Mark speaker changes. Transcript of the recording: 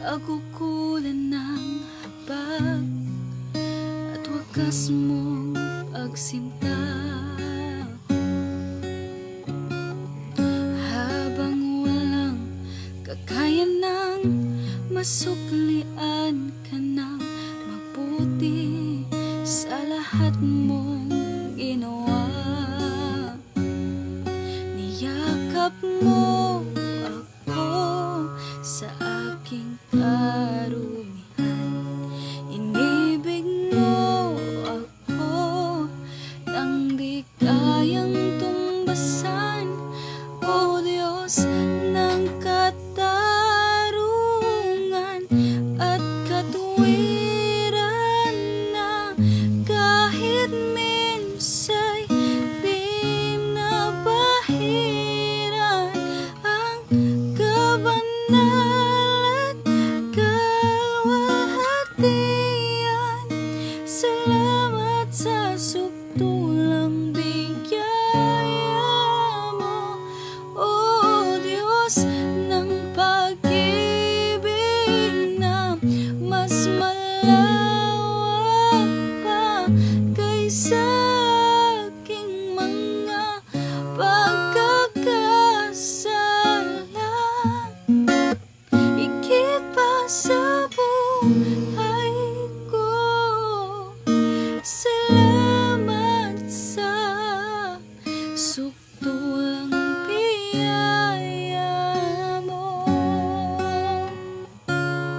Speaker 1: Kagukulan ng habag at wakas mong pagsinta. Habang walang kakaya ng masuklian ka ng mabuti sa lahat mong ginawa. Niyakap mo ako sa aking karumihan. Inibig mo ako nang di kayang tumbasan. O Diyos ng katarungan at katuwiran, na kahit minsay di nabahiran ang kabanal at kalwalhatian. Salamat sa sukdulang biyaya mo, O Diyos ng pag-ibig na mas malawak pa kaysa aking mga pagkakasala. Higit pa sa buhay